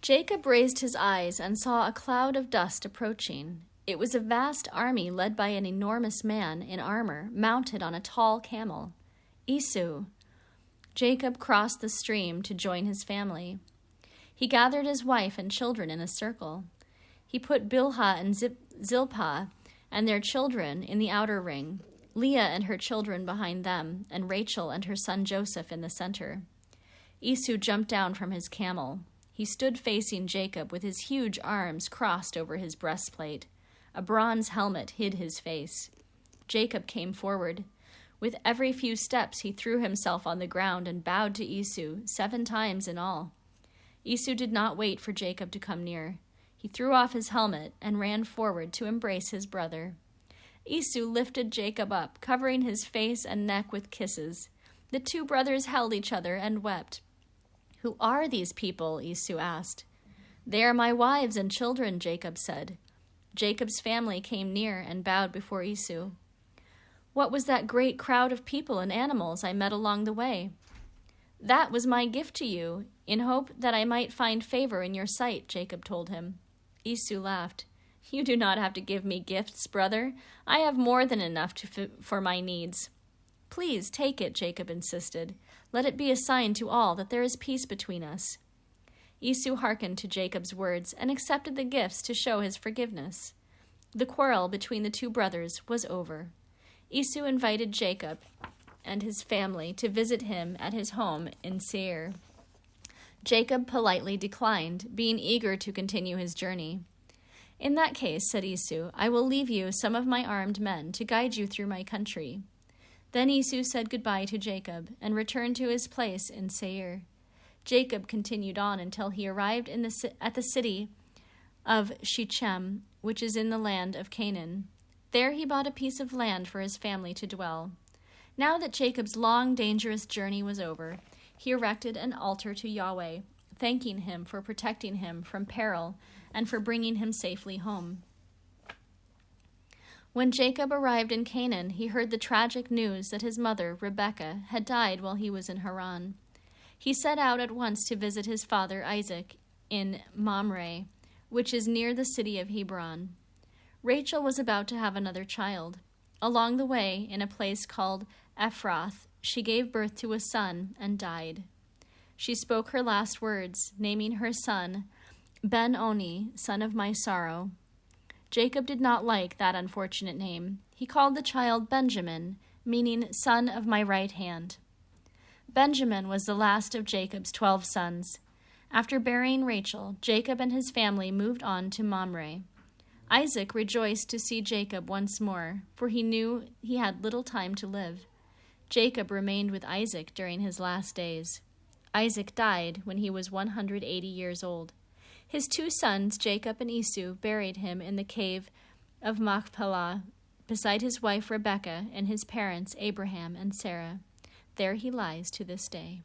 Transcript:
Jacob raised his eyes and saw a cloud of dust approaching. It was a vast army led by an enormous man in armor, mounted on a tall camel. Esau. Jacob crossed the stream to join his family. He gathered his wife and children in a circle. He put Bilhah and Zilpah and their children in the outer ring, Leah and her children behind them, and Rachel and her son Joseph in the center. Esau jumped down from his camel. He stood facing Jacob with his huge arms crossed over his breastplate. A bronze helmet hid his face. Jacob came forward. With every few steps, he threw himself on the ground and bowed to Esau 7 times in all. Esau did not wait for Jacob to come near. He threw off his helmet and ran forward to embrace his brother. Esau lifted Jacob up, covering his face and neck with kisses. The 2 brothers held each other and wept. "Who are these people?" Esau asked. "They are my wives and children," Jacob said. Jacob's family came near and bowed before Esau. "What was that great crowd of people and animals I met along the way?" "That was my gift to you, in hope that I might find favor in your sight," Jacob told him. Esau laughed. "You do not have to give me gifts, brother. I have more than enough for my needs." "Please take it," Jacob insisted. "Let it be a sign to all that there is peace between us." Esau hearkened to Jacob's words and accepted the gifts to show his forgiveness. The quarrel between the 2 brothers was over. Esau invited Jacob and his family to visit him at his home in Seir. Jacob politely declined, being eager to continue his journey. "In that case," said Esau, "I will leave you some of my armed men to guide you through my country." Then Esau said goodbye to Jacob and returned to his place in Seir. Jacob continued on until he arrived at the city of Shechem, which is in the land of Canaan. There he bought a piece of land for his family to dwell. Now that Jacob's long, dangerous journey was over, he erected an altar to Yahweh, thanking him for protecting him from peril and for bringing him safely home. When Jacob arrived in Canaan, he heard the tragic news that his mother, Rebekah, had died while he was in Haran. He set out at once to visit his father Isaac in Mamre, which is near the city of Hebron. Rachel was about to have another child. Along the way, in a place called Ephrath, she gave birth to a son and died. She spoke her last words, naming her son Ben-Oni, son of my sorrow. Jacob did not like that unfortunate name. He called the child Benjamin, meaning son of my right hand. Benjamin was the last of Jacob's 12 sons. After burying Rachel, Jacob and his family moved on to Mamre. Isaac rejoiced to see Jacob once more, for he knew he had little time to live. Jacob remained with Isaac during his last days. Isaac died when he was 180 years old. His 2 sons, Jacob and Esau, buried him in the cave of Machpelah, beside his wife Rebekah and his parents Abraham and Sarah. There he lies to this day.